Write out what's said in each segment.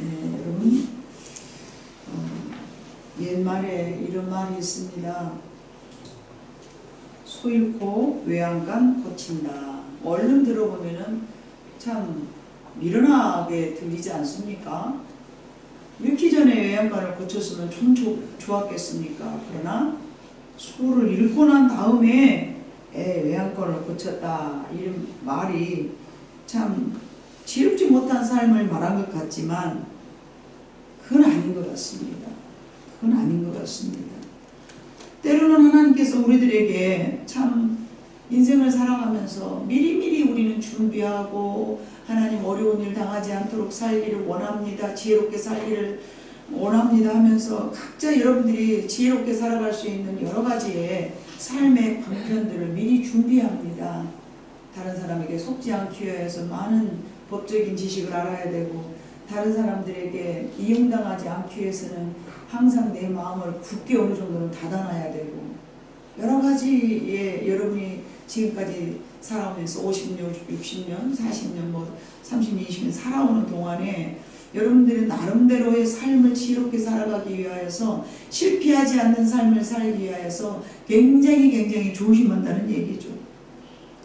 여러분, 옛말에 이런 말이 있습니다. 소 잃고 외양간 고친다. 얼른 들어보면은 참 미련하게 들리지 않습니까? 잃기 전에 외양간을 고쳤으면 좀 좋았겠습니까? 그러나 소를 잃고 난 다음에 외양간을 고쳤다. 이런 말이 참 지롭지 못한 삶을 말한 것 같지만 그건 아닌 것 같습니다. 그건 아닌 것 같습니다. 때로는 하나님께서 우리들에게 참 인생을 살아가면서 미리미리 우리는 준비하고 하나님 어려운 일 당하지 않도록 살기를 원합니다. 지혜롭게 살기를 원합니다 하면서 각자 여러분들이 지혜롭게 살아갈 수 있는 여러 가지의 삶의 방편들을 미리 준비합니다. 다른 사람에게 속지 않기 위해서 많은 법적인 지식을 알아야 되고 다른 사람들에게 이용당하지 않기 위해서는 항상 내 마음을 굳게 어느 정도는 닫아놔야 되고 여러 가지의 여러분이 지금까지 살아오면서 50년, 60년, 40년, 30년, 20년 살아오는 동안에 여러분들이 나름대로의 삶을 지혜롭게 살아가기 위하여서 실패하지 않는 삶을 살기 위하여서 굉장히 조심한다는 얘기죠.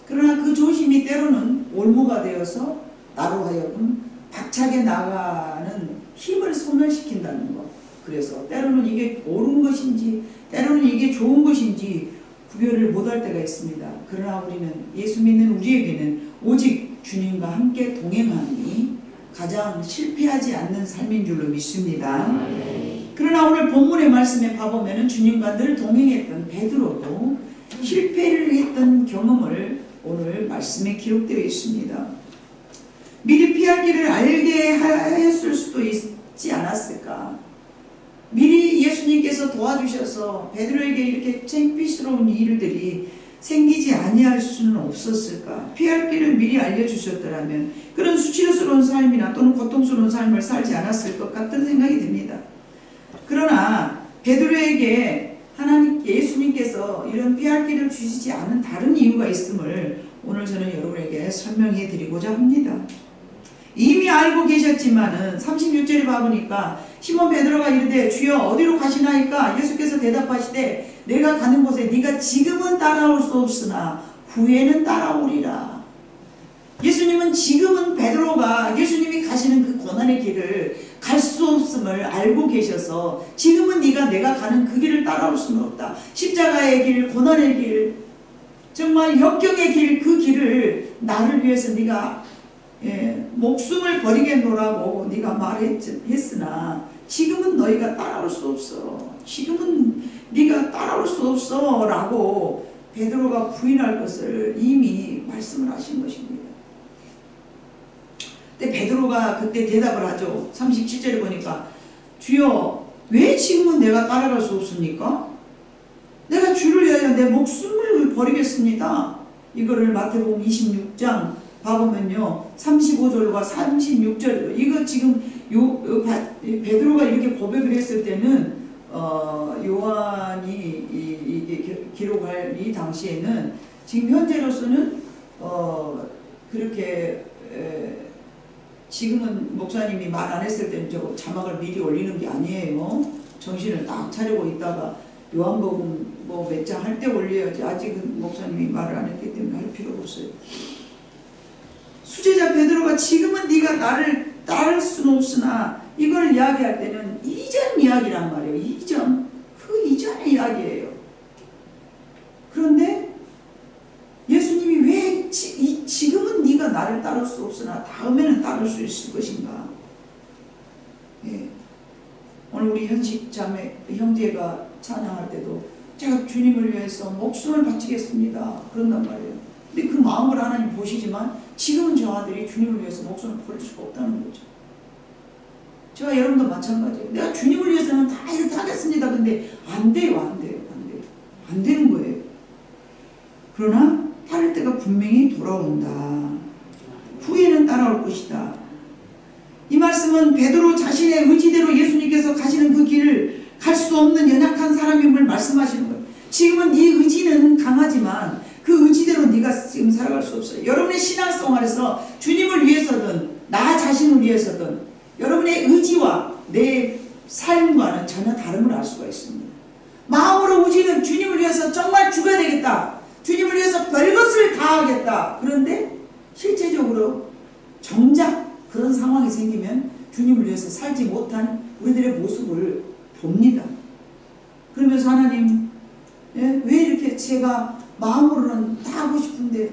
그러나 그 조심이 때로는 올무가 되어서 나로 하여금 박차게 나가는 힘을 소멸시킨다는 것. 그래서 때로는 이게 옳은 것인지 때로는 이게 좋은 것인지 구별을 못할 때가 있습니다. 그러나 우리는 예수 믿는 우리에게는 오직 주님과 함께 동행하니 가장 실패하지 않는 삶인 줄로 믿습니다. 그러나 오늘 본문의 말씀에 봐보면 주님과 늘 동행했던 베드로도 실패를 했던 경험을 오늘 말씀에 기록되어 있습니다. 미리 피할 길을 알게 했을 수도 있지 않았을까? 미리 예수님께서 도와주셔서 베드로에게 이렇게 창피스러운 일들이 생기지 아니할 수는 없었을까? 피할 길을 미리 알려주셨더라면 그런 수치스러운 삶이나 또는 고통스러운 삶을 살지 않았을 것 같은 생각이 듭니다. 그러나 베드로에게 하나님 예수님께서 이런 피할 길을 주시지 않은 다른 이유가 있음을 오늘 저는 여러분에게 설명해 드리고자 합니다. 이미 알고 계셨지만은 36절에 봐보니까 시몬 베드로가 이르되 주여 어디로 가시나이까? 예수께서 대답하시되 내가 가는 곳에 네가 지금은 따라올 수 없으나 후에는 따라오리라. 예수님은 지금은 베드로가 예수님이 가시는 그 고난의 길을 갈 수 없음을 알고 계셔서 지금은 내가 가는 그 길을 따라올 수는 없다. 십자가의 길, 고난의 길, 정말 역경의 길, 그 길을 나를 위해서 네가 목숨을 버리겠노라고 네가 말했으나 지금은 너희가 따라올 수 없어. 지금은 네가 따라올 수 없어 라고 베드로가 부인할 것을 이미 말씀을 하신 것입니다. 근데 베드로가 그때 대답을 하죠. 37절에 보니까 주여 왜 지금은 내가 따라갈 수 없습니까? 내가 주를 위하여 내 목숨을 버리겠습니다. 이거를 마태복음 26장 봐보면요 35절과 36절 이거 지금 베드로가 이렇게 고백을 했을 때는 요한이 이게 기록할 이 당시에는 지금 현재로서는 그렇게 지금은 목사님이 말 안 했을 때는 저 자막을 미리 올리는 게 아니에요. 정신을 딱 차리고 있다가 요한복음 몇 장 할 때 올려야지. 아직은 목사님이 말을 안 했기 때문에 할 필요가 없어요. 수제자 베드로가 지금은 네가 나를 따를 수는 없으나 이걸 이야기할 때는 이전 이야기란 말이에요. 이전. 그 이전의 이야기예요. 그런데 예수님이 왜 지금은 네가 나를 따를 수 없으나 다음에는 따를 수 있을 것인가? 예. 오늘 우리 현식 자매 형제가 찬양할 때도 제가 주님을 위해서 목숨을 바치겠습니다. 그런단 말이에요. 근데 그 마음을 하나님 보시지만 지금은 저 아들이 주님을 위해서 목숨을 버릴 수가 없다는 거죠. 저와 여러분도 마찬가지예요. 내가 주님을 위해서는 다 이렇게 하겠습니다. 근데 안 돼요. 안 되는 거예요. 그러나 따를 때가 분명히 돌아온다. 후에는 따라올 것이다. 이 말씀은 베드로 자신의 의지대로 예수님께서 가시는 그 길을 갈 수 없는 연약한 사람임을 말씀하시는 거예요. 지금은 네 의지는 강하지만 그 의지대로 네가 지금 살아갈 수 없어요. 여러분의 신앙생활에서 주님을 위해서든 나 자신을 위해서든 여러분의 내 삶과는 전혀 다름을 알 수가 있습니다. 마음으로 우리는 주님을 위해서 정말 죽어야 되겠다. 주님을 위해서 별것을 다 하겠다. 그런데 실제적으로 정작 그런 상황이 생기면 주님을 위해서 살지 못한 우리들의 모습을 봅니다. 그러면서 하나님, 왜 이렇게 제가 마음으로는 다 하고 싶은데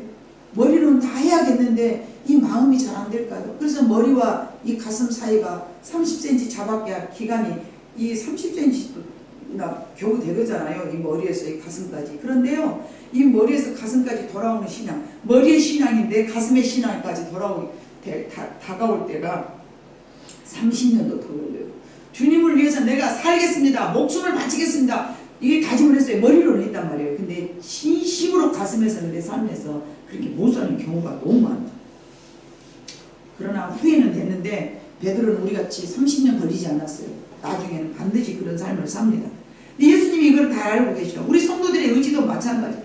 머리로는 다 해야겠는데 이 마음이 잘 안 될까요? 그래서 머리와 이 가슴 사이가 30cm 잡아야 기간이 이 30cm나 겨우 되거잖아요. 이 머리에서 이 가슴까지. 그런데요, 이 머리에서 가슴까지 돌아오는 신앙, 머리의 신앙인데 가슴의 신앙까지 다가올 때가 30년도 더 걸려요. 주님을 위해서 내가 살겠습니다. 목숨을 바치겠습니다. 이게 다짐을 했어요. 머리로는 했단 말이에요. 근데 진심으로 가슴에서는 내 삶에서 그렇게 못 사는 경우가 너무 많아요. 그러나 후회는 됐는데 베드로는 우리같이 30년 걸리지 않았어요. 나중에는 반드시 그런 삶을 삽니다. 예수님이 이걸 다 알고 계시죠. 우리 성도들의 의지도 마찬가지예요.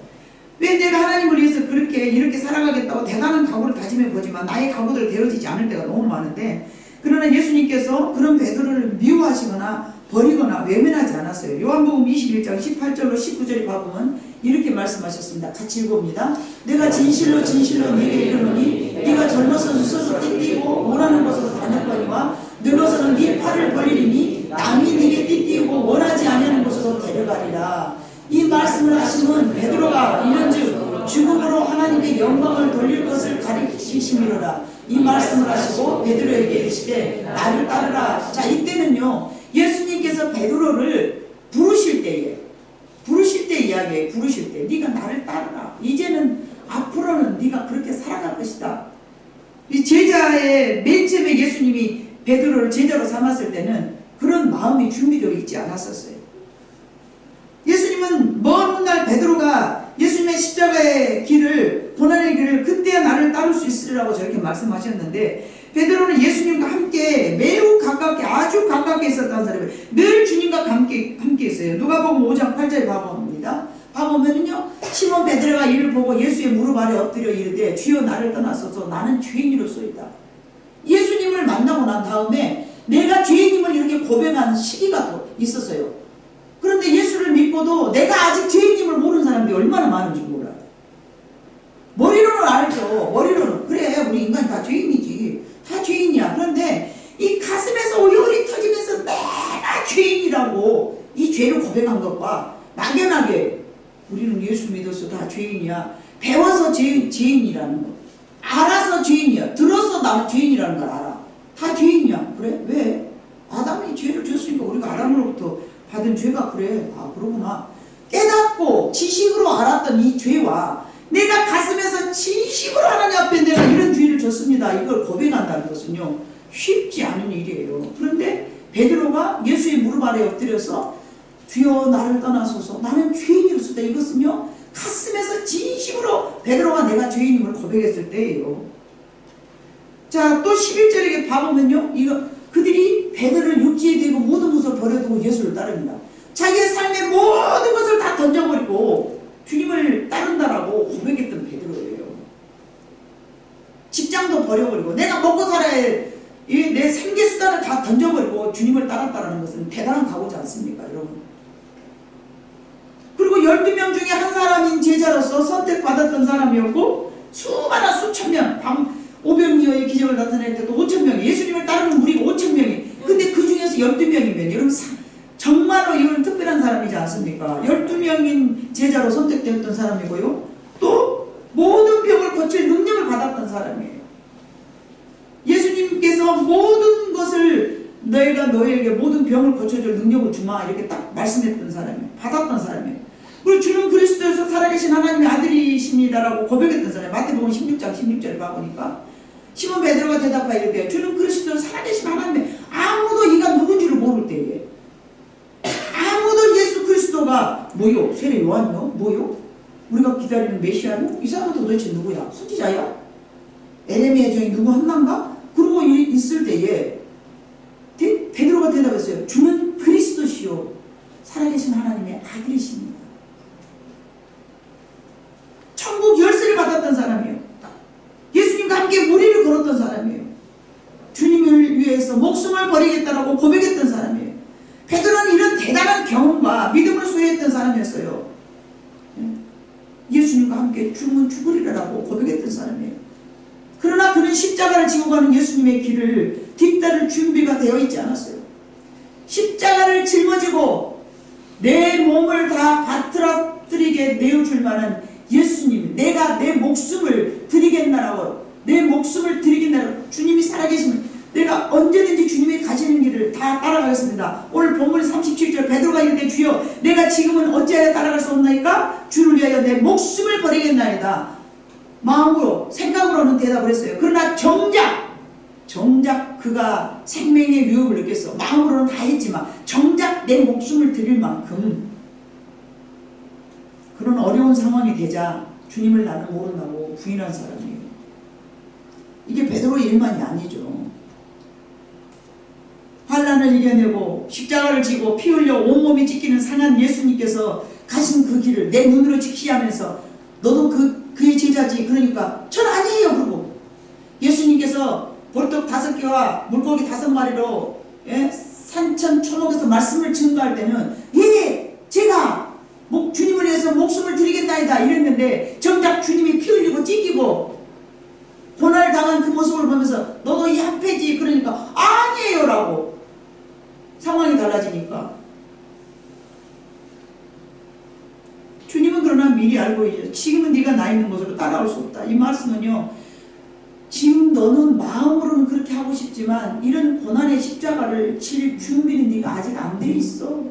왜 내가 하나님을 위해서 그렇게 이렇게 살아가겠다고 대단한 각오를 다짐해 보지만 나의 각오대로 되어지지 않을 때가 너무 많은데, 그러나 예수님께서 그런 베드로를 미워하시거나 버리거나 외면하지 않았어요. 요한복음 21장 18절로 19절에 봐보면 이렇게 말씀하셨습니다. 같이 읽어봅니다. 내가 진실로 진실로 네게 이르노니 네가 젊어서 수소로 띠띠고 원하는 곳으로 다녔거니와 늙어서는 네 팔을 벌리리니 남이 네게 띠띠고 원하지 않는 곳으로 데려가리라. 이 말씀을 하시면 베드로가 이런즉 죽음으로 하나님의 영광을 돌릴 것을 가리키심이로라. 이 말씀을 하시고 베드로에게 이르시되 나를 따르라. 자, 이때는요, 예수님께서 베드로를 부르실 때 이야기예요. 부르실 때 네가 나를 따르라. 이제는 앞으로는 네가 그렇게 살아갈 것이다. 이 제자의 맨 처음에 예수님이 베드로를 제자로 삼았을 때는 그런 마음이 준비되어 있지 않았었어요. 예수님은 먼 훗날 베드로가 예수님의 십자가의 길을, 고난의 길을 그때야 나를 따를 수 있으리라고 저렇게 말씀하셨는데, 베드로는 예수님과 함께 매우 가깝게, 아주 가깝게 있었다는 사람이에요. 늘 주님과 함께 있어요. 누가복음 5장 8절에 봐봅니다. 봐보면요, 시몬 베드로가 이를 보고 예수의 무릎 아래 엎드려 이르되 주여 나를 떠나소서 나는 죄인이로소이다. 예수님을 만나고 난 다음에 내가 죄인임을 이렇게 고백한 시기가 또 있었어요. 그런데 예수를 믿고도 내가 아직 죄인임을 모르는 사람들이 얼마나 많은지 몰라요. 머리로는 알죠. 머리로는 그래, 우리 인간이 다 죄인이지, 다 죄인이야. 그런데 이 가슴에서 오열이 터지면서 내가 죄인이라고 이 죄를 고백한 것과 막연하게 우리는 예수 믿어서 다 죄인이야, 배워서 죄인이라는 거, 알아서 죄인이야, 들어서 나는 죄인이라는 걸 알아, 다 죄인이야. 그래? 왜? 아담이 죄를 졌으니까 우리가 아담으로부터 받은 죄가 그래. 아, 그러구나. 깨닫고 지식으로 알았던 이 죄와 내가 가슴에서 진심으로 하나님 앞에 내가 이런 죄를 졌습니다, 이걸 고백한다는 것은요, 쉽지 않은 일이에요. 그런데 베드로가 예수의 무릎 아래 엎드려서 주여 나를 떠나소서 나는 죄인이로소이다, 이것은요, 가슴에서 진심으로 베드로가 내가 죄인임을 고백했을 때예요. 자, 또 11절에 봐보면요, 이거 그들이 베드로를 육지에 대고 모든 것을 버려두고 예수를 따릅니다. 자기의 삶의 모든 것을 다 던져버리고 주님을 따른다라고 고백했던 베드로예요. 직장도 버려버리고 내가 먹고 살아야 할 내 생계 수단을 다 던져버리고 주님을 따랐다는 것은 대단한 각오지 않습니까, 여러분? 그리고 12명 중에 한 사람인 제자로서 선택받았던 사람이었고, 수많은 수천 명, 500여의 기적을 나타낼 때도 5,000명이, 예수님을 따르는 무리가 5,000명이, 근데 그 중에서 12명이면 여러분 정말로 이건 특별한 사람이지 않습니까? 12명인 제자로 선택되었던 사람이고요, 또 모든 병을 고칠 능력을 받았던 사람이에요. 예수님께서 모든 것을 너희가 너희에게 모든 병을 고쳐줄 능력을 주마, 이렇게 딱 말씀했던 사람이에요. 받았던 사람이에요. 그리고 주는 그리스도에서 살아계신 하나님의 아들이십니다라고 고백했던 사람이에요. 마태복음 16장 16절을 봐보니까 시몬 베드로가 대답하여 이르되 주는 그리스도에서 살아계신 하나님의, 아무도 이가 누군지를 모를 때에, 아무도 예수 그리스도가 뭐요? 세례 요한이요? 뭐요? 우리가 기다리는 메시아요? 이 사람은 도대체 누구야? 선지자야? 에레미야 중에 누구 한나인가? 그러고 있을 때에 베드로가 대답했어요. 주는 그리스도시요 살아계신 하나님의 아들이십니다. 천국 열쇠를 받았던 사람이에요. 예수님과 함께 무리를 걸었던 사람이에요. 주님을 위해서 목숨을 버리겠다라고 고백했던 사람이에요. 성령과 믿음을 소유했던 사람이었어요. 예수님과 함께 죽으면 죽으리라고 고백했던 사람이에요. 그러나 그는 십자가를 지고 가는 예수님의 길을 뒤따를 준비가 되어 있지 않았어요. 십자가를 짊어지고 내 몸을 다 바트러뜨리게 내어줄 만한 예수님, 내가 내 목숨을 드리겠나라고, 내 목숨을 드리겠나라고, 주님이 살아계시면 내가 언제든지 주님이 가시는 길을 다 따라가겠습니다. 오늘 본문 37절 베드로가 이르되 주여 내가 지금은 어찌하여 따라갈 수 없나이까? 주를 위하여 내 목숨을 버리겠나이다. 마음으로 생각으로는 대답을 했어요. 그러나 정작 그가 생명의 위협을 느꼈어. 마음으로는 다 했지만 정작 내 목숨을 드릴 만큼 그런 어려운 상황이 되자 주님을 나는 모른다고 부인한 사람이에요. 이게 베드로의 일만이 아니죠. 환난을 이겨내고 십자가를 지고 피 흘려 온몸이 찢기는 상한 예수님께서 가신 그 길을 내 눈으로 직시하면서 너도 그의 제자지. 그러니까 전 아니에요. 그러고 예수님께서 보리떡 5개와 물고기 5마리로 산천 초목에서 말씀을 증거할 때는 제가 주님을 위해서 목숨을 드리겠나이다 이랬는데 정작 주님이 피 흘리고 찢기고 고난을 당한 그 모습을 보면서 너도 이 한패지. 그러니까 아니에요 라고. 상황이 달라지니까 주님은 그러나 미리 알고 있죠. 지금은 네가 나 있는 곳으로 따라올 수 없다. 이 말씀은요, 지금 너는 마음으로는 그렇게 하고 싶지만 이런 고난의 십자가를 칠 준비는 네가 아직 안 돼 있어.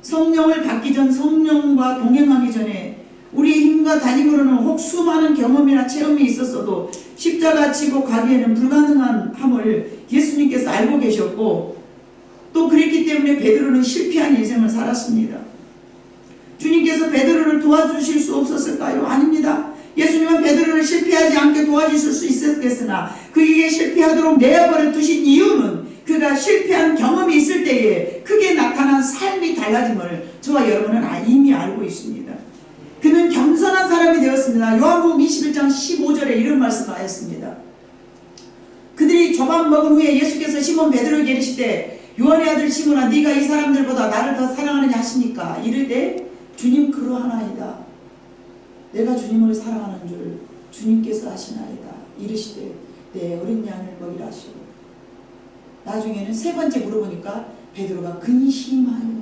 성령을 받기 전, 성령과 동행하기 전에 우리의 힘과 다짐으로는 혹 수많은 경험이나 체험이 있었어도 십자가 지고 가기에는 불가능한 함을 예수님께서 알고 계셨고 또 그랬기 때문에 베드로는 실패한 인생을 살았습니다. 주님께서 베드로를 도와주실 수 없었을까요? 아닙니다. 예수님은 베드로를 실패하지 않게 도와주실 수 있었겠으나 그에게 실패하도록 내어버려 두신 이유는 그가 실패한 경험이 있을 때에 크게 나타난 삶이 달라짐을 저와 여러분은 이미 알고 있습니다. 그는 겸손한 사람이 되었습니다. 요한복음 21장 15절에 이런 말씀을 하였습니다. 그들이 조밥 먹은 후에 예수께서 시몬 베드로에게 이르시되 요한의 아들 시몬아 네가 이 사람들보다 나를 더 사랑하느냐 하시니까 이르되 주님 그러하나이다. 내가 주님을 사랑하는 줄 주님께서 아시나이다. 이르시되 내 어린 양을 먹이라 하시고 나중에는 3번째 물어보니까 베드로가 근심하여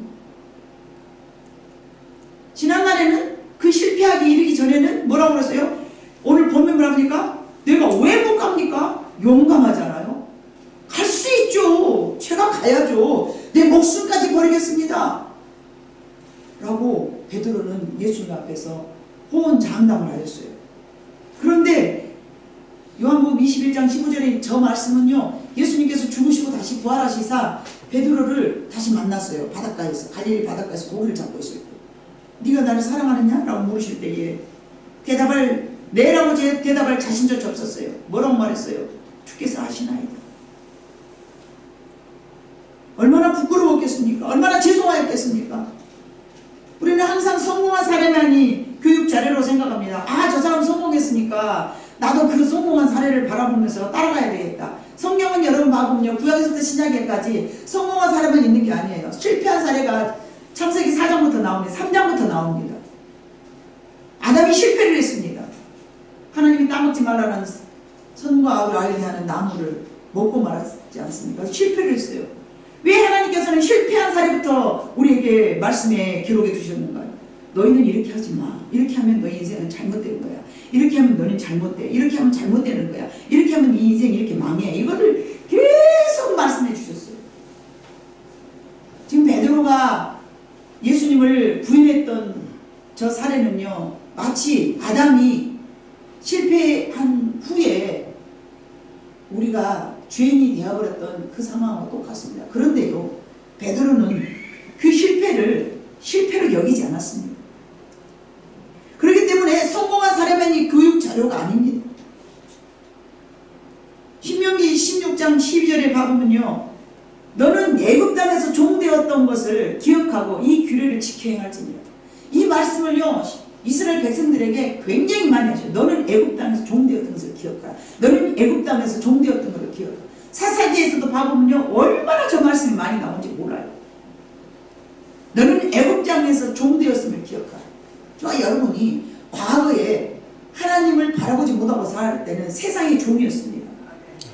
지난날에는 그 실패하기 이르기 전에는 뭐라고 그랬어요? 오늘 본문 뭐라고 합니까? 내가 왜 못 갑니까? 용감하잖아요. 갈 수 있죠. 제가 가야죠. 내 목숨까지 버리겠습니다. 라고 베드로는 예수님 앞에서 호언장담을 하였어요. 그런데 요한복음 21장 15절의 저 말씀은요, 예수님께서 죽으시고 다시 부활하시사 베드로를 다시 만났어요. 바닷가에서, 갈릴리 바닷가에서 고기를 잡고 있어요. 네가 나를 사랑하느냐? 라고 물으실 때에 네라고 대답할 자신조차 없었어요. 뭐라고 말했어요? 주께서 아시나이다. 얼마나 부끄러웠겠습니까? 얼마나 죄송하였겠습니까? 우리는 항상 성공한 사례만이 교육 자료로 생각합니다. 저 사람 성공했으니까 나도 그 성공한 사례를 바라보면서 따라가야 되겠다. 성경은 여러분 봐보면요, 구약에서부터 신약에까지 성공한 사례만 있는 게 아니에요. 실패한 사례가 창세기 4장부터 나옵니다. 3장부터 나옵니다. 아담이 실패를 했습니다. 하나님이 따먹지 말라는 선과 악을 알게 하는 나무를 먹고 말았지 않습니까? 실패를 했어요. 왜 하나님께서는 실패한 사례부터 우리에게 말씀에 기록해 두셨는가요? 너희는 이렇게 하지 마. 이렇게 하면 너희 인생은 잘못된 거야. 이렇게 하면 너는 잘못돼. 이렇게 하면 잘못되는 거야. 이렇게 하면 네 인생이 이렇게 망해. 이거를 계속 말씀해 주셨어요. 지금 베드로가 예수님을 부인했던 저 사례는요, 마치 아담이 실패한 후에 우리가 죄인이 되어버렸던 그 상황과 똑같습니다. 그런데요, 베드로는 그 실패로 여기지 않았습니다. 그렇기 때문에 성공한 사례만이 교육 자료가 아닙니다. 신명기 16장 12절에 봐보면요, 너는 애굽 땅에서 종되었던 것을 기억하고 이 규례를 지켜 행할지니라. 이 말씀을요, 이스라엘 백성들에게 굉장히 많이 하셔요. 너는 애굽 땅에서 종되었던 것을 기억하라. 너는 애굽 땅에서 종되었던 것을 기억하라. 사사기에서도 봐보면요 얼마나 저 말씀이 많이 나온지 몰라요. 너는 애국장에서 종되었음을 기억하라. 저 여러분이 과거에 하나님을 바라보지 못하고 살 때는 세상의 종이었습니다.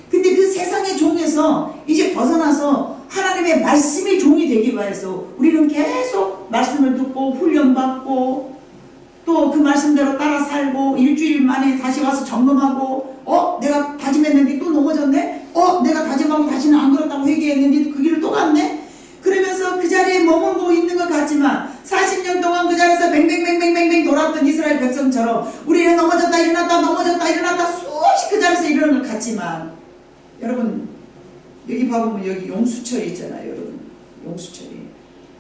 근데 그 세상의 종에서 이제 벗어나서 하나님의 말씀의 종이 되기 위해서 우리는 계속 말씀을 듣고 훈련받고 또 그 말씀대로 따라 살고 일주일 만에 다시 와서 점검하고 내가 다짐했는데 또 넘어졌네? 내가 다짐하고 다시는 안 그렇다고 회개했는데 그 길을 또 갔네? 그러면서 그 자리에 머물고 있는 것 같지만 40년 동안 그 자리에서 뱅뱅뱅뱅뱅뱅 돌았던 이스라엘 백성처럼 우리는 넘어졌다 일어났다 넘어졌다 일어났다 수없이 그 자리에서 일어난 것 같지만 여러분 여기 봐보면 여기 용수철이 있잖아요. 여러분 용수철이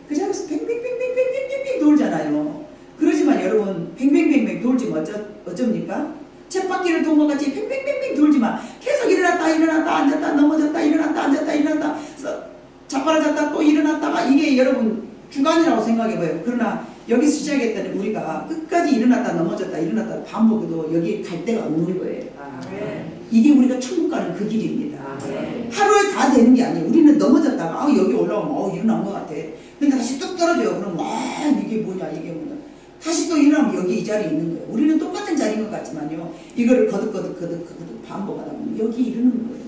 그 자리에서 뱅뱅뱅뱅뱅뱅뱅 돌잖아요. 그러지만 여러분 뱅뱅뱅뱅 돌지만 어쩝니까? 쳇바퀴를 돈 것 같이 뱅뱅뱅뱅 돌지만 계속 일어났다 일어났다 앉았다 넘어졌다 일어났다 앉았다 일어났다 자빠라졌다 또 일어났다가 이게 여러분 주간이라고 생각해봐요. 그러나 여기 시작했더니 우리가 끝까지 일어났다 넘어졌다 일어났다 반복해도 여기 갈 데가 없는 거예요. 이게 우리가 천국 가는 그 길입니다. 하루에 다 되는 게 아니에요. 우리는 넘어졌다가 여기 올라오면 일어난 것 같아. 그러니까 다시 뚝 떨어져요. 그럼 이게 뭐냐 이게 뭐냐 다시 또 일어나면 여기 이 자리에 있는 거예요. 우리는 똑같은 자리인 것 같지만요 이거를 거듭 반복하다 보면 여기 이르는 거예요.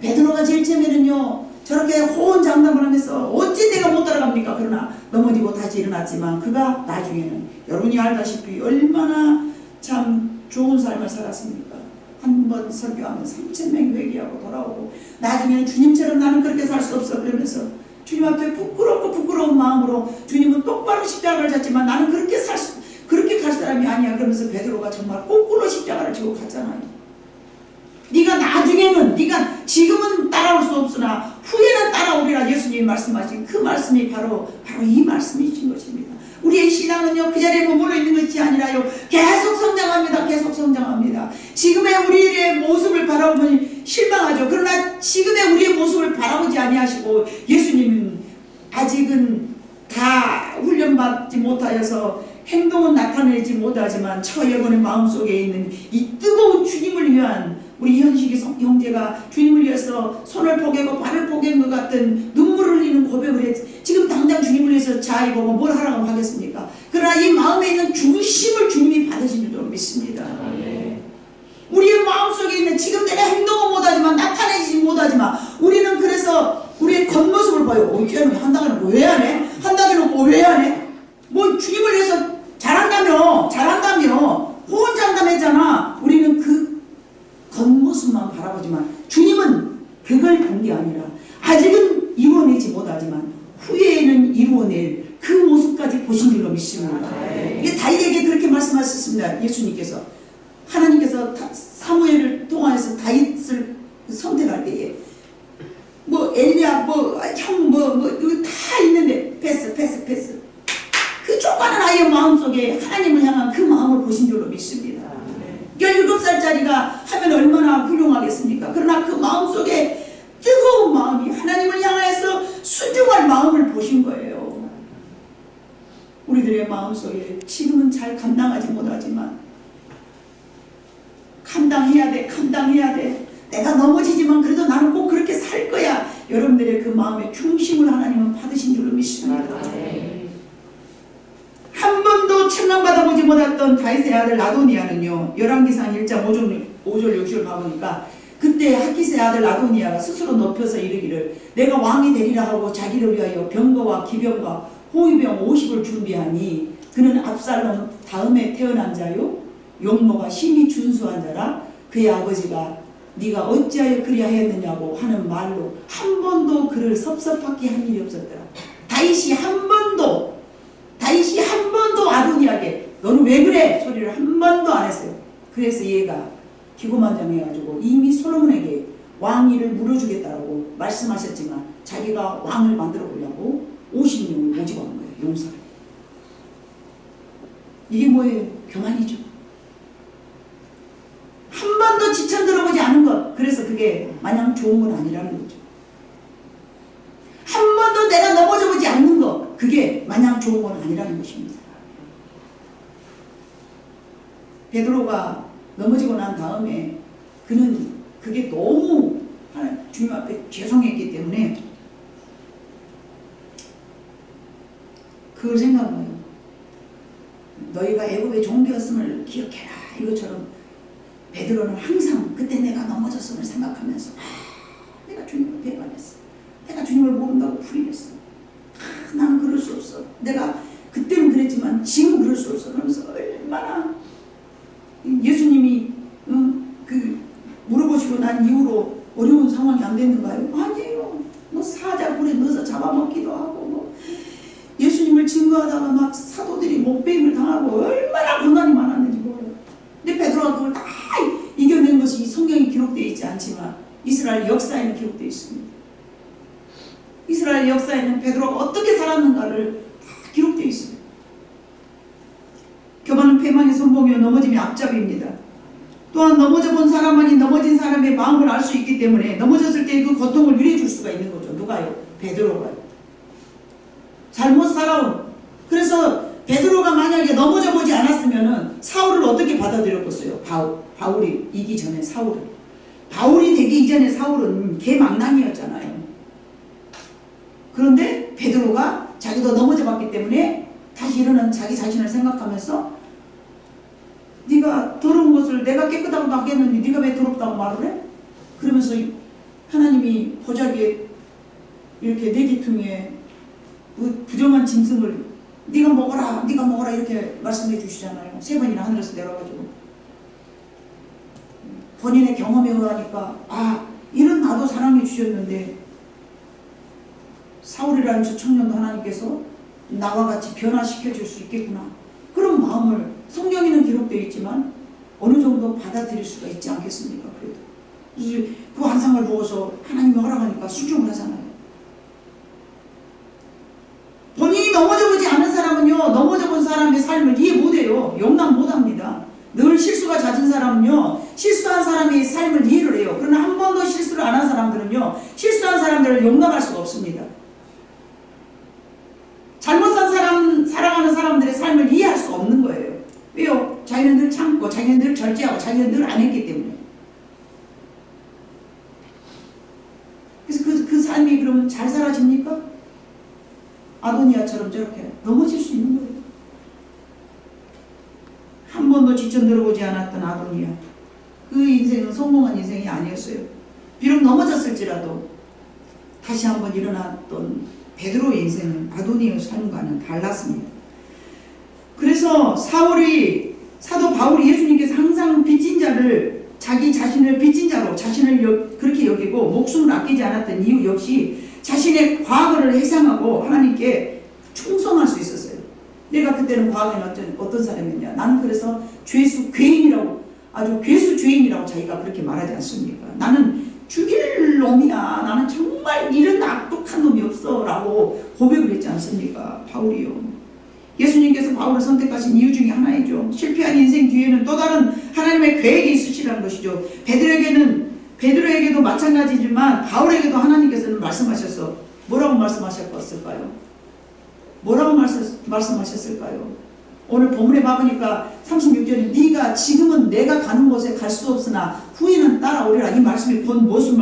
베드로가 제일 처음에는요 저렇게 호언장담을 하면서 어찌 내가 못 따라갑니까? 그러나 넘어지고 다시 일어났지만 그가 나중에는 여러분이 알다시피 얼마나 참 좋은 삶을 살았습니까? 한 번 설교하면 3,000명 회개하고 돌아오고 나중에는 주님처럼 나는 그렇게 살 수 없어 그러면서 주님 앞에 부끄러운 마음으로 주님은 똑바로 십자가를 졌지만 나는 그렇게 갈 사람이 아니야 그러면서 베드로가 정말 거꾸로 십자가를 지고 갔잖아요. 네가 나중에는 네가 지금은 따라올 수 없으나 후에는 따라오리라 예수님이 말씀하신 그 말씀이 바로 이 말씀이신 것입니다. 우리의 신앙은요 그 자리에 머물러 있는 것이 아니라요 계속 성장합니다. 계속 성장합니다. 지금의 우리의 모습을 바라보면 실망하죠. 그러나 지금의 우리의 모습을 바라보지 아니하시고 예수님은 아직은 다 훈련받지 못하여서 행동은 나타내지 못하지만 저 여러분의 마음속에 있는 이 뜨거운 주님을 위한 우리 현식이 형제가 주님을 위해서 손을 포개고 발을 포갠 것 같은 눈물을 흘리는 고백을 했지. 지금 당장 주님을 위해서 자의 보고 뭘 하라고 하겠습니까? 그러나 이 마음에 있는 중심을 주님이 받으신 줄 믿습니다. 우리의 마음속에 있는 지금 내가 행동은 못하지만 나타내지 못하지만 우리는 그래서 우리의 겉모습을 봐요. 쟤는 한다고 해놓고 왜 안 해? 한다고 해놓고 왜 안 해? 뭐 주님을 위해서 잘한다며 호언장담했잖아. 우리는 그 겉모습만 바라보지만 주님은 그걸 본 게 아니라 아직은 이루어내지 못하지만 후에는 이루어낼 그 모습까지 보신 줄로 믿습니다. 이게 다윗에게 그렇게 말씀하셨습니다. 예수님께서 하나님께서 사무엘을 통하여서 다윗을 선택할 때에 엘리야 이거 다 있는데 패스 그 쫓아가는 아이의 마음속에 하나님을 향한 그 마음을 보신 줄로 믿습니다. 17살짜리가 하면 얼마나 훌륭하겠습니까? 그러나 그 마음속에 뜨거운 마음이 하나님을 향해서 순종할 마음을 보신 거예요. 우리들의 마음속에 지금은 잘 감당하지 못하지만 감당해야 돼. 내가 넘어지지만 그래도 나는 꼭 그렇게 살 거야. 여러분들의 그 마음의 중심을 하나님은 받으신 줄로 믿습니다. 한 번도 책망받아보지 못했던 다윗의 아들 아도니아는요 열왕기상 1장 5절 6절 가보니까 그때 하깃의 아들 아도니아가 스스로 높여서 이르기를 내가 왕이 되리라 하고 자기를 위하여 병거와 기병과 호위병 50을 준비하니 그는 압살롬 다음에 태어난 자요 용모가 심히 준수한 자라 그의 아버지가 네가 어찌하여 그리하였느냐고 하는 말로 한 번도 그를 섭섭하게 한 일이 없었더라. 다윗이 한 번도 아도니아에게 너는 왜 그래? 소리를 한 번도 안 했어요. 그래서 얘가 기고만장해가지고 이미 솔로몬에게 왕위를 물어주겠다라고 말씀하셨지만 자기가 왕을 만들어 보려고 50명을 모집한 거예요. 용사를. 이게 뭐예요? 교만이죠. 한 번도 지천 들어보지 않은 것. 그래서 그게 마냥 좋은 건 아니라는 거죠. 한 번도 내가 넘어져 보지 않는 것. 그게 마냥 좋은 건 아니라는 것입니다. 베드로가 넘어지고 난 다음에 그는 그게 너무 주님 앞에 죄송했기 때문에 그걸 생각해요. 너희가 애굽의 종되었음을 기억해라. 이것처럼 베드로는 항상 그때 내가 넘어졌음을 생각하면서 내가 주님을 배반했어. 내가 주님을 모른다고 부인했어. 나는 그럴 수 없어. 내가 그때는 그랬지만 지금은 그럴 수 없어. 그러면서 얼마나 예수님이 물어보시고 난 이후로 어려운 상황이 안 됐는가요? 아니에요. 뭐 사자굴에 넣어서 잡아먹기도 하고 뭐 예수님을 증거하다가 막 사도들이 목배임을 당하고 얼마나 고난이 많았는지 몰라요. 근데 베드로가 그걸 다 이겨낸 것이 성경에 기록되어 있지 않지만 이스라엘 역사에는 기록되어 있습니다. 이스라엘 역사에는 베드로가 어떻게 살았는가를 다 기록되어 있습니다. 교만은 패망의 선봉이요 넘어짐이 앞잡이입니다. 또한 넘어져 본 사람만이 넘어진 사람의 마음을 알 수 있기 때문에 넘어졌을 때 그 고통을 유래해 줄 수가 있는 거죠. 누가요? 베드로가요. 잘못 살아온. 그래서 베드로가 만약에 넘어져 보지 않았으면 사울을 어떻게 받아들였겠어요? 바울이 이기 전에 사울을. 바울이 되기 이전에 사울은 개망난이었잖아요. 그런데 베드로가 자기도 넘어져 봤기 때문에 다시 일어난 자기 자신을 생각하면서 네가 더러운 것을 내가 깨끗하고 닦겠는데 네가 왜 더럽다고 말을 해? 그러면서 하나님이 보자기에 이렇게 내 귀퉁이에 부정한 짐승을 네가 먹어라 네가 먹어라 이렇게 말씀해 주시잖아요. 3번이나 하늘에서 내려가지고 본인의 경험에 의하니까 이런 나도 사랑해 주셨는데 사울이라는 저 청년도 하나님께서 나와 같이 변화시켜 줄 수 있겠구나. 그런 마음을 성경에는 기록되어 있지만 어느 정도 받아들일 수가 있지 않겠습니까? 그래도 그 환상을 보고서 하나님이 허락하니까 순종을 하잖아요. 본인이 넘어져 보지 않은 사람은요 넘어져 본 사람의 삶을 이해 못해요. 용납 못합니다. 늘 실수가 잦은 사람은요 실수한 사람의 삶을 이해를 해요. 그러나 한 번도 실수를 안 한 사람들은요 실수한 사람들을 용납할 수가 없습니다. 잘못 산 사람, 살아가는 사람들의 삶을 이해할 수 없는 거예요. 왜요? 자기는 늘 참고 자기는 늘 절제하고 자기는 늘 안 했기 때문에. 그래서 그 삶이 그러면 잘 살아집니까? 아도니아처럼 저렇게 넘어질 수 있는 거예요. 한 번도 지쳐 들어보지 않았던 아도니아. 그 인생은 성공한 인생이 아니었어요. 비록 넘어졌을지라도 다시 한번 일어났던 베드로의 인생은 아도니아의 삶과는 달랐습니다. 그래서 사도 바울이 예수님께서 항상 빚진 자를 자기 자신을 빚진 자로 자신을 그렇게 여기고 목숨을 아끼지 않았던 이유 역시 자신의 과거를 회상하고 하나님께 충성할 수 있었어요. 내가 그때는 과거에는 어떤 사람이었냐. 나는 그래서 죄수 죄인이라고 아주 괴수 죄인이라고 자기가 그렇게 말하지 않습니까? 나는 죽일 놈이야. 나는 정말 이런 악독한 놈이 없어 라고 고백을 했지 않습니까? 바울이요. 예수님께서 바울을 선택하신 이유 중에 하나이죠. 실패한 인생 뒤에는 또 다른 하나님의 계획이 있으시라는 것이죠. 베드로에게도 마찬가지지만 바울에게도 하나님께서는 말씀하셔서 뭐라고 말씀하셨을까요? 뭐라고 말씀하셨을까요? 오늘 본문에 봐보니까 36절에 네가 지금은 내가 가는 곳에 갈 수 없으나 후에는 따라오리라. 이 말씀이 무슨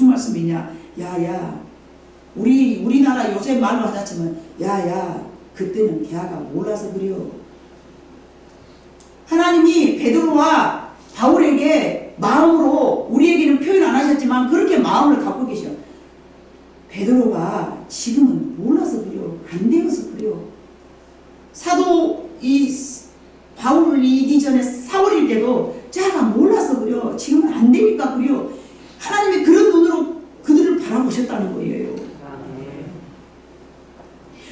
말씀이냐. 야야 우리나라 요새 말로 하자지만 야야 그때는 걔가 몰라서 그래요. 하나님이 베드로와 바울에게 마음으로 우리에게는 표현 안 하셨지만 그렇게 마음을 갖고 계셔. 베드로가 지금은 몰라서 그래요. 안 되어서 그래요. 사도 바울이기 전에 사울일 때도 자가 몰라서 그래요. 지금은 안 되니까 그래요. 하나님이 그런 눈으로 그들을 바라보셨다는 거예요.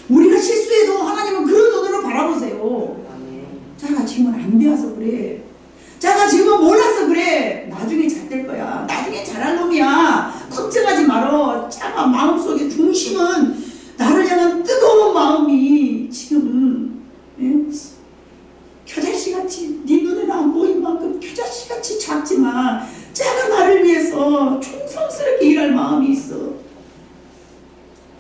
우리가 실수해도 하나님은 그런 눈으로 바라보세요. 자가 지금은 안 되어서 그래. 자가 지금은 몰라서 그래. 나중에 잘 될 거야. 나중에 잘할 놈이야. 걱정하지 말어. 자가 마음속에 중심은 나를 향한 뜨거운 마음이 지금 겨자씨같이 네 눈에는 안 보인 만큼 겨자씨같이 작지만 자가 나를 위해서 충성스럽게 일할 마음이 있어.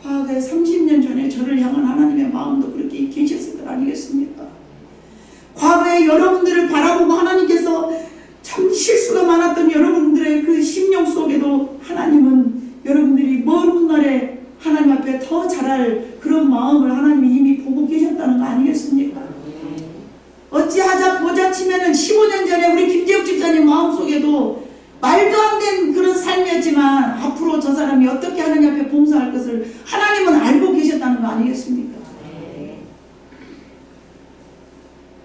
과거에 30년 전에 저를 향한 하나님의 마음도 그렇게 계셨을 것 아니겠습니까? 과거에 여러분들을 바라보고 하나님께서 참 실수가 많았던 여러분들의 그 심령 속에도 하나님은 잘할 그런 마음을 하나님이 이미 보고 계셨다는 거 아니겠습니까? 어찌하자 보자 치면은 15년 전에 우리 김재욱 집사님 마음속에도 말도 안 되는 그런 삶이었지만 앞으로 저 사람이 어떻게 하나님 앞에 봉사할 것을 하나님은 알고 계셨다는 거 아니겠습니까?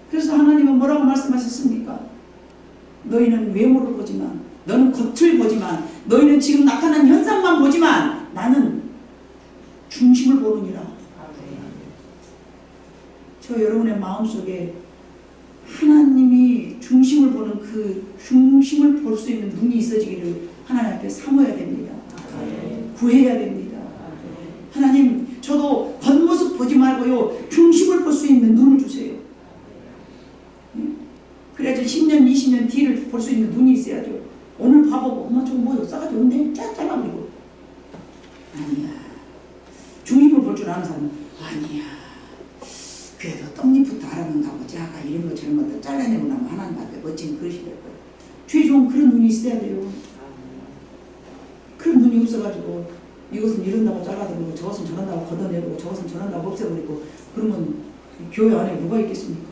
그래서 하나님은 뭐라고 말씀하셨습니까? 너희는 외모를 보지만, 너는 겉을 보지만, 너희는 지금 나타난 현상만 보지만 나는 중심을 보느니라. 저 여러분의 마음속에 하나님이 중심을 보는 그 중심을 볼 수 있는 눈이 있어지기를 하나님 앞에 사모해야 됩니다. 구해야 됩니다. 하나님, 저도 겉모습 보지 말고요, 중심을 볼 수 있는 눈을 주세요. 그래야지 10년, 20년 뒤를 볼 수 있는 눈이 있어야죠. 오늘 봐보고, 엄마 저거 뭐야? 싸가지 없네? 쫙 잘라버리고. 아니야. 중심을 볼 줄 아는 사람은 아니야. 그래도 떡잎부터 알았는가 보지. 아까 이런 거 저런 것도 잘라내고 나면 하나님 앞에 멋진 그릇이 될 거예요. 주의 좋은 그런 눈이 있어야 돼요. 그런 눈이 없어가지고 이것은 이런다고 잘라버리고 저것은 저런다고 걷어내고 저것은 저런다고 없애버리고 그러면 교회 안에 누가 있겠습니까?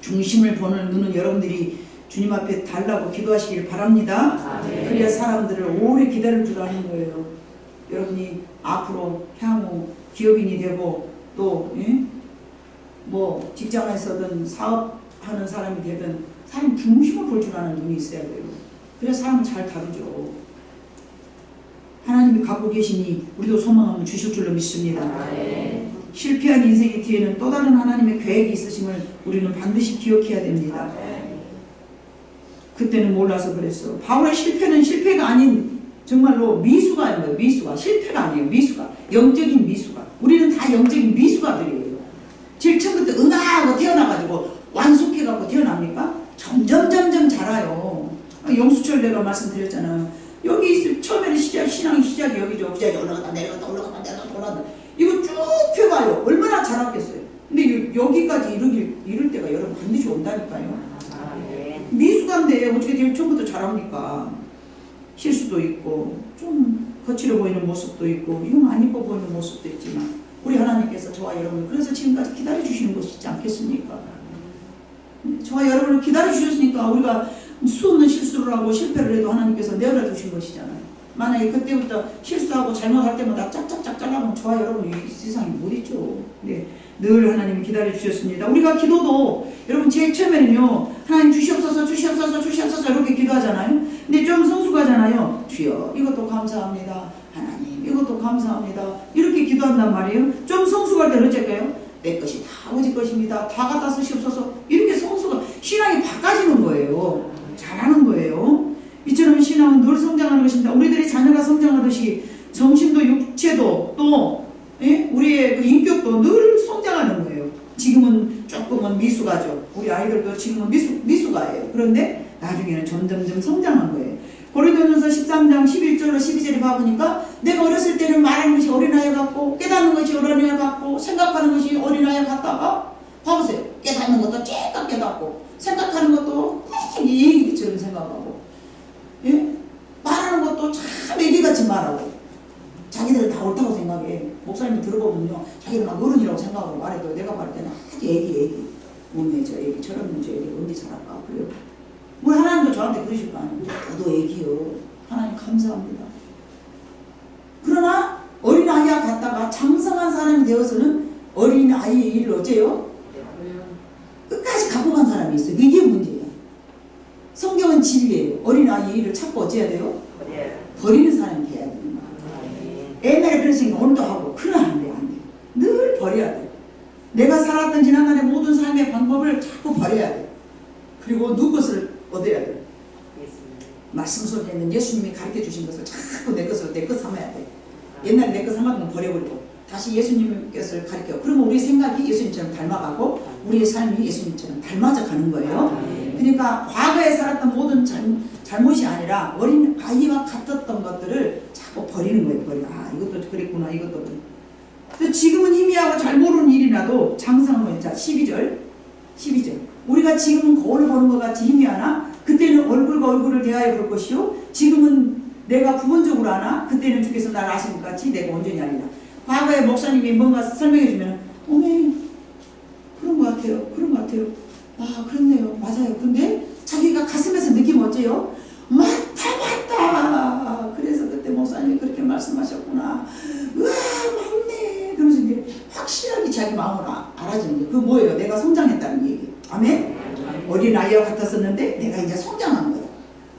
중심을 보는 눈은 여러분들이 주님 앞에 달라고 기도하시길 바랍니다. 그래야 사람들을 오래 기다릴 줄 아는 거예요. 여러분이 앞으로 향후 기업인이 되고 또 뭐 직장에서든 사업하는 사람이 되든 사람 중심을 볼 줄 아는 눈이 있어야 돼요. 그래야 사람을 잘 다루죠. 하나님이 갖고 계시니 우리도 소망을 주실 줄로 믿습니다. 실패한 인생의 뒤에는 또 다른 하나님의 계획이 있으심을 우리는 반드시 기억해야 됩니다. 그때는 몰라서 그랬어. 바울의 실패는 실패가 아닌 정말로 미수가 아니에요. 미수가. 실패가 아니에요. 미수가. 영적인 미수가. 우리는 다 영적인 미수가들이에요. 제일 처음부터 응아하고 태어나가지고 완숙해갖고 태어납니까? 점점 자라요. 영수철 내가 말씀드렸잖아요. 여기 처음에는 신앙의 시작이 여기죠. 시작이 올라갔다 내려갔다 올라갔다 내려갔다 올라갔다. 이거 쭉 펴봐요. 얼마나 자랐겠어요. 근데 여기까지 이룰 때가 여러분 반드시 온다니까요. 미숙한데 어떻게 제일 처음부터 잘합니까? 실수도 있고 좀 거칠어 보이는 모습도 있고 영 안 이뻐 보이는 모습도 있지만 우리 하나님께서 저와 여러분을 그래서 지금까지 기다려주시는 것이지 않겠습니까? 저와 여러분을 기다려주셨으니까 우리가 수없는 실수를 하고 실패를 해도 하나님께서 내어놔 주신 것이잖아요. 만약에 그때부터 실수하고 잘못할 때마다 짝짝짝 잘라면 저와 여러분이 이 세상에 못 있죠. 네, 늘 하나님이 기다려주셨습니다. 우리가 기도도 여러분 제일 처음에는요, 하나님 주시옵소서 주시옵소서 주시옵소서 이렇게 기도하잖아요. 근데 좀 성숙하잖아요. 주여 이것도 감사합니다. 하나님 이것도 감사합니다. 이렇게 기도한단 말이에요. 좀 성숙할 때는 어쩔까요? 내 것이 다 아버지 것입니다. 다 갖다 쓰시옵소서. 이렇게 성숙한 신앙이 바꿔지는 거예요. 잘하는 거예요. 이처럼 신앙은 늘 성장하는 것입니다. 우리들의 자녀가 성장하듯이 정신도 육체도 또 우리의 그 인격도 늘 성장하는 거예요. 지금은 조금은 미숙하죠. 우리 아이들도 지금은 미숙아예요. 그런데 나중에는 점점점 성장한 거예요. 고린도전서 13장 11절로 12절에 봐보니까 내가 어렸을 때는 말하는 것이 어린아이 같고 깨닫는 것이 어린아이 같고 생각하는 것이 어린아이 같다가 봐보세요. 깨닫는 것도 쬐까 깨닫고 생각하는 것도 얘기처럼 생각하고 말하는 것도 참 애기같이 말하고 자기들은 다 옳다고 생각해. 목사님 들어보면요 자기는 막 어른이라고 생각하고 말해도 내가 말할 때는 아주 애기 몸에 저 애기 저런 문제 애기 언제 자랄까 그래요. 뭐 하나님도 저한테 그러실 거 아니에요. 저도 애기요. 하나님 감사합니다. 그러나 어린아이와 같다가 장성한 사람이 되어서는 어린아이의 일을 어째요? 끝까지 갖고 간 사람이 있어요. 이게 문제예요. 성경은 진리예요. 어린아이의 일을 찾고 어째야 돼요? 버리는 사람이 돼야 됩니다. 옛날에 그랬으니까 오늘도 하고 그러면 안 돼. 늘 버려야 돼. 내가 살았던 지난날의 모든 삶의 방법을 자꾸 버려야 돼. 그리고 누구 것을 얻어야 돼. 말씀 속에 있는 예수님이 가르쳐 주신 것을 자꾸 내 것을 내 것 삼아야 돼. 옛날에 내 것 삼았던 건 버려버리고 다시 예수님께서 가르쳐. 그러면 우리 생각이 예수님처럼 닮아가고 우리의 삶이 예수님처럼 닮아져 가는 거예요. 그러니까 과거에 살았던 모든 잘못이 아니라 어린 아이와 같았던 것들을 자꾸 버리는 거예요. 아 이것도 그랬구나 이것도 그래. 지금은 희미하고 잘 모르는 일이라도 장성하면 자 12절 우리가 지금은 거울을 보는 것 같이 희미하나 그때는 얼굴과 얼굴을 대하여 볼 것이요 지금은 내가 부분적으로 아나? 그때는 주께서 나를 아신 것 같이 내가 온전히 알리라. 과거에 목사님이 뭔가 설명해 주면 어메 그런 것 같아요. 그런 것 같아요. 아 그렇네요. 맞아요. 근데 자기가 가슴에서 느낌 어째요? 맞다. 그래서 그때 목사님이 그렇게 말씀하셨구나. 우와 맞네. 그러면서 이제 확실하게 자기 마음을 알아주는 게 그 뭐예요? 내가 성장했다는 얘기. 아멘? 어린 아이와 같았었는데 내가 이제 성장한 거야.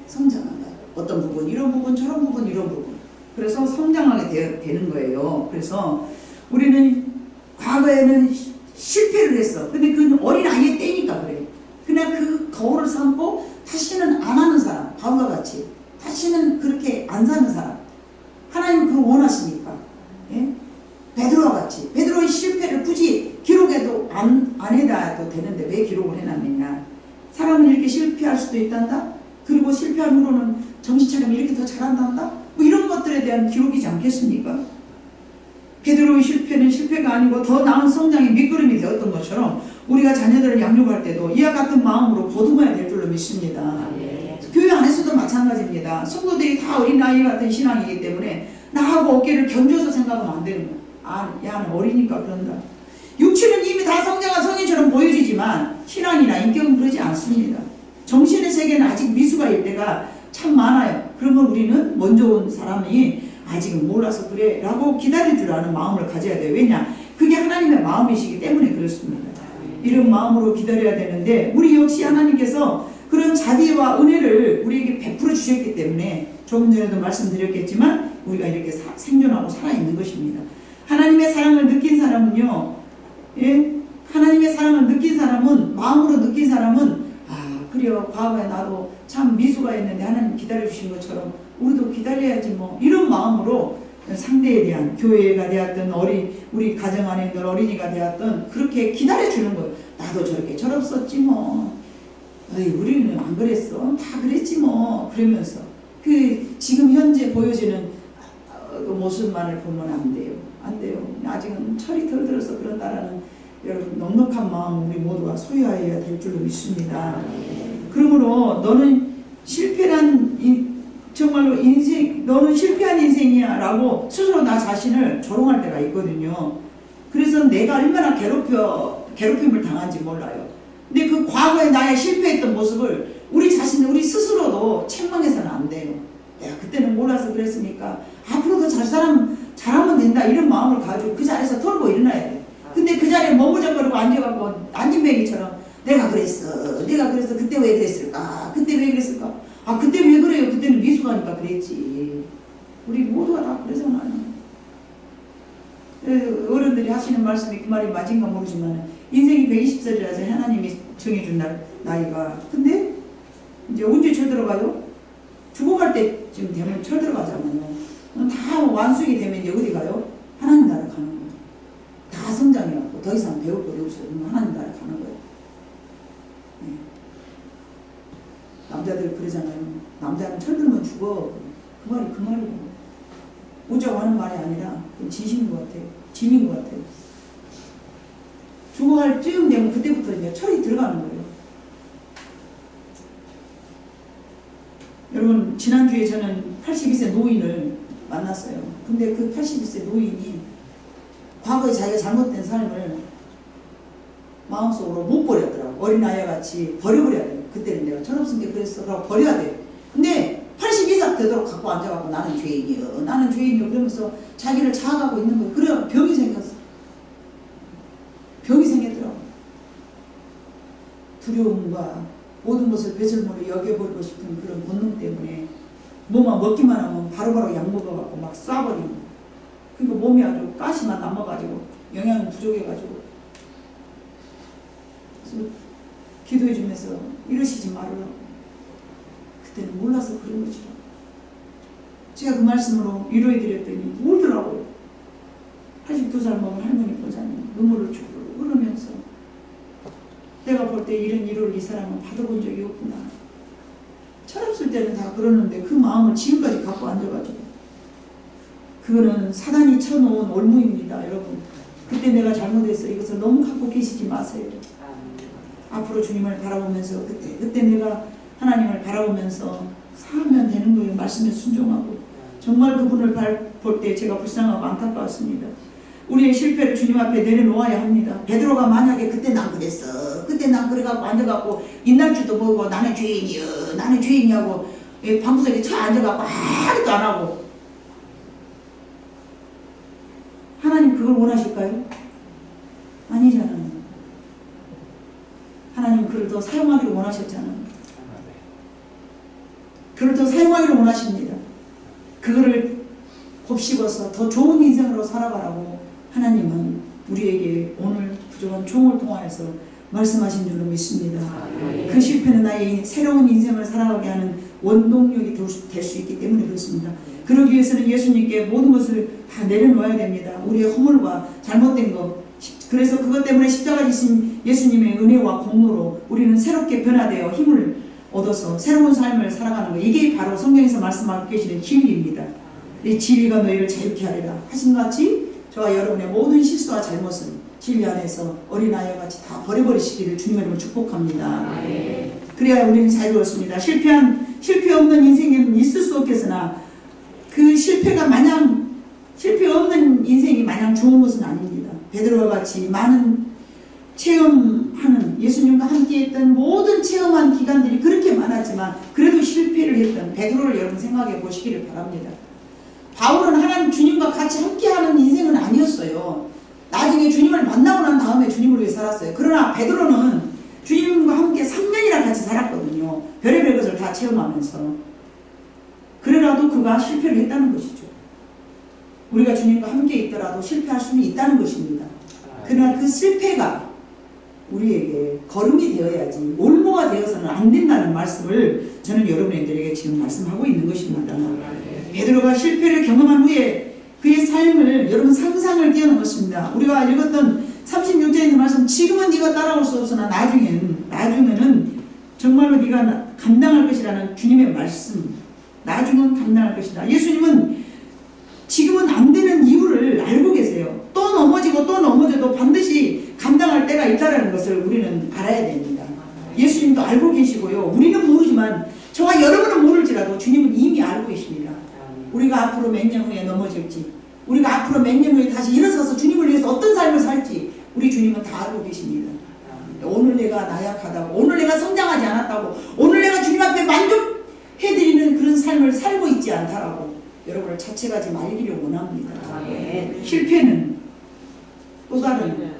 성장한 거야. 어떤 부분, 이런 부분, 저런 부분, 이런 부분. 그래서 성장하게 되는 거예요. 그래서 우리는 과거에는 실패를 했어. 근데 그건 어린 아이의 때니까 그래. 그냥 그 거울을 삼고 다시는 안 하는 사람, 바울과 같이 다시는 그렇게 안 사는 사람. 하나님은 그걸 원하시니까. 예? 베드로와 같이 베드로의 실패를 굳이 기록해도 안 해놔도 되는데 왜 기록을 해놨느냐. 사람은 이렇게 실패할 수도 있단다. 그리고 실패한 후로는 정신 차리면 이렇게 더 잘한단다. 뭐 이런 것들에 대한 기록이지 않겠습니까? 베드로의 실패는 실패가 아니고 더 나은 성장의 밑거름이 되었던 것처럼 우리가 자녀들을 양육할 때도 이와 같은 마음으로 보듬어야 될 줄로 믿습니다. 교회 안에서도 마찬가지입니다. 성도들이 다 어린아이 같은 신앙이기 때문에 나하고 어깨를 견줘서 생각하면 안 되는 거야. 아, 야, 어리니까 그런다. 육체는 이미 다 성장한 성인처럼 보여지지만 신앙이나 인격은 그러지 않습니다. 정신의 세계는 아직 미숙아일 때가 참 많아요. 그러면 우리는 먼저 온 사람이 아직은 몰라서 그래 라고 기다릴 줄 아는 마음을 가져야 돼요. 왜냐? 그게 하나님의 마음이시기 때문에 그렇습니다. 이런 마음으로 기다려야 되는데 우리 역시 하나님께서 그런 자비와 은혜를 우리에게 베풀어 주셨기 때문에 조금 전에도 말씀드렸겠지만 우리가 이렇게 생존하고 살아있는 것입니다. 하나님의 사랑을 느낀 사람은요, 예? 하나님의 사랑을 느낀 사람은, 마음으로 느낀 사람은, 아, 그래요. 과거에 나도 참 미숙아였는데 하나님 기다려주신 것처럼 우리도 기다려야지 뭐. 이런 마음으로 상대에 대한 교회가 되었던 우리 가정 안에 있는 어린이가 되었던 그렇게 기다려주는 거예요. 나도 저렇게 철없었지 뭐. 어이, 우리는 안 그랬어. 다 그랬지 뭐. 그러면서 그 지금 현재 보여지는 그 모습만을 보면 안 돼요. 안 돼요. 아직은 철이 덜 들어서 그런다라는 여러분 넉넉한 마음 우리 모두가 소유하여야 될 줄로 믿습니다. 그러므로 너는 실패란 정말로 인생, 너는 실패한 인생이야 라고 스스로 나 자신을 조롱할 때가 있거든요. 그래서 내가 얼마나 괴롭힘을 당한지 몰라요. 근데 그 과거에 나의 실패했던 모습을 우리 스스로도 책망해서는 안 돼요. 내가 그때는 몰라서 그랬으니까 앞으로도 잘하면 된다 이런 마음을 가지고 그 자리에서 털고 일어나야 돼. 근데 그 자리에 머무적거리고 앉아갖고 안진뱅이처럼 내가 그랬어 그때 왜 그랬을까 아 그때 왜 그래요. 그때는 미숙하니까 그랬지. 우리 모두가 다 그래서 나는 어른들이 하시는 말씀이 그 말이 맞은가 모르지만 인생이 120살이라서 하나님이 정해준 나이가. 근데 이제 언제 철 들어가요? 죽어갈 때쯤 되면 철 들어가잖아요. 다 완숙이 되면 이제 어디 가요? 하나님 나라 가는 거예요. 다 성장해갖고 더 이상 배울 거 없어요. 하나님 나라 가는 거예요. 네. 남자들 그러잖아요. 남자는 철 들면 죽어. 그 말이고. 오자고 하는 말이 아니라 진심인 것 같아요. 짐인 것 같아요. 죽어갈 쯤 되면 그때부터 이제 철이 들어가는 거예요. 여러분 지난주에 저는 82세 노인을 만났어요. 근데 그 82세 노인이 과거에 자기가 잘못된 삶을 마음속으로 못 버렸더라고. 어린아이와 같이 버려버려야 돼요. 그때는 내가 철없은 게 그랬어. 그러고 버려야 돼요. 근데 82살 되도록 갖고 앉아갖고 나는 죄인이요 그러면서 자기를 자학하고 있는 거예요. 그래 병이 생겼어. 병이 생겼더라고. 두려움과 모든 것을 배설물로 여겨버리고 싶은 그런 본능 때문에 뭐만 먹기만 하면 바로바로 약 먹어갖고 막 쏴버리는. 그러니까 몸이 아주 가시만 남아가지고 영양은 부족해가지고. 그래서 기도해주면서 이러시지 말으라고. 그때는 몰라서 그런 거지. 제가 그 말씀으로 위로해드렸더니 울더라고요. 82살 먹은 할머니 보자니 눈물을 쭉 흐르면서 내가 볼 때 이런 위로를 이 사람은 받아본 적이 없구나. 철없을 때는 다 그러는데 그 마음을 지금까지 갖고 앉아가지고 그거는 사단이 쳐놓은 올무입니다. 여러분 그때 내가 잘못했어. 이것을 너무 갖고 계시지 마세요. 앞으로 주님을 바라보면서 그때 내가 하나님을 바라보면서 살면 되는 거예요. 말씀에 순종하고 정말 그분을 볼 때 제가 불쌍하고 안타까웠습니다. 우리의 실패를 주님 앞에 내려놓아야 합니다. 베드로가 만약에 그때 난 그랬어, 그때 난 그래갖고 앉아갖고 있날 줄도 모르고 나는 죄인이여, 나는 죄인이냐고 방구석에 차 앉아갖고 아무것도 안 하고, 하나님 그걸 원하실까요? 아니잖아요. 하나님 그를 더 사용하기를 원하셨잖아요. 그를 더 사용하기를 원하십니다. 그거를 곱씹어서 더 좋은 인생으로 살아가라고 하나님은 우리에게 오늘 부족한 종을 통하여서 말씀하신 줄로 믿습니다. 그 실패는 나의 새로운 인생을 살아가게 하는 원동력이 될 수 있기 때문에 그렇습니다. 그러기 위해서는 예수님께 모든 것을 다 내려놓아야 됩니다. 우리의 허물과 잘못된 것, 그래서 그것 때문에 십자가 지신 예수님의 은혜와 공로로 우리는 새롭게 변화되어 힘을 얻어서 새로운 삶을 살아가는 것, 이게 바로 성경에서 말씀하고 계시는 진리입니다. 이 진리가 너희를 자유케 하리라 하신 같이 저와 여러분의 모든 실수와 잘못은 진리 안에서 어린아이와 같이 다 버려버리시기를 주님의 이름으로 축복합니다. 그래야 우리는 자유롭습니다. 실패 없는 인생에는 있을 수 없겠으나 그 실패 없는 인생이 마냥 좋은 것은 아닙니다. 베드로와 같이 많은 체험하는, 예수님과 함께 했던 모든 체험한 기간들이 그렇게 많았지만 그래도 실패를 했던 베드로를 여러분 생각해 보시기를 바랍니다. 바울은 하나님 주님과 같이 함께하는 인생은 아니었어요. 나중에 주님을 만나고 난 다음에 주님을 위해 살았어요. 그러나 베드로는 주님과 함께 3년이나 같이 살았거든요. 별의별 것을 다 체험하면서. 그래라도 그가 실패를 했다는 것이죠. 우리가 주님과 함께 있더라도 실패할 수는 있다는 것입니다. 그러나 그 실패가 우리에게 걸음이 되어야지 올무가 되어서는 안 된다는 말씀을 저는 여러분들에게 지금 말씀하고 있는 것입니다. 베드로가 실패를 경험한 후에 그의 삶을 여러분 상상을 뛰어넘었습니다. 우리가 읽었던 36절에 있는 말씀, 지금은 네가 따라올 수 없으나 나중에는 정말로 네가 감당할 것이라는 주님의 말씀, 나중은 감당할 것이다. 예수님은 지금은 안 되는 이유를 알고 계세요. 또 넘어지고 또 넘어져도 반드시 감당할 때가 있다는 것을 우리는 알아야 됩니다. 예수님도 알고 계시고요. 우리는 모르지만, 저와 여러분은 모를지라도 주님은 이미 알고 계십니다. 우리가 앞으로 몇 년 후에 넘어질지, 우리가 앞으로 몇 년 후에 다시 일어서서 주님을 위해서 어떤 삶을 살지 우리 주님은 다 알고 계십니다. 오늘 내가 나약하다고, 오늘 내가 성장하지 않았다고, 오늘 내가 주님 앞에 만족해드리는 그런 삶을 살고 있지 않다라고 여러분을 자책하지 말기를 원합니다. 실패는 또 다른,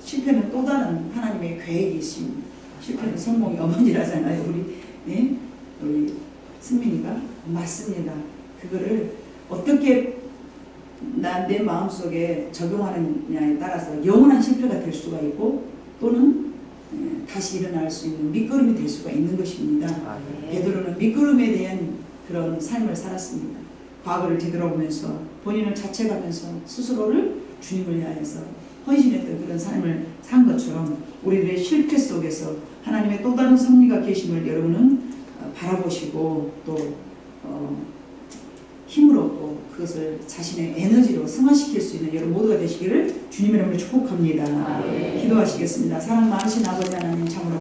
실패는 또 다른 하나님의 계획이 있습니다. 실패는 성공의 어머니라잖아요. 우리 승민이가 맞습니다. 그거를 어떻게 내 마음속에 적용하느냐에 따라서 영원한 실패가 될 수가 있고, 또는 다시 일어날 수 있는 밑거름이 될 수가 있는 것입니다. 베드로는 밑거름에 대한 그런 삶을 살았습니다. 과거를 되돌아보면서 본인을 자책하면서 스스로를 주님을 위하여서 헌신했던 그런 삶을 산 것처럼 우리들의 실패 속에서 하나님의 또 다른 섭리가 계심을 여러분은 바라보시고 또 힘을 얻고 그것을 자신의 에너지로 승화시킬 수 있는 여러분 모두가 되시기를 주님의 이름으로 축복합니다. 기도하시겠습니다. 사랑 많으신 아버지 하나님, 참으로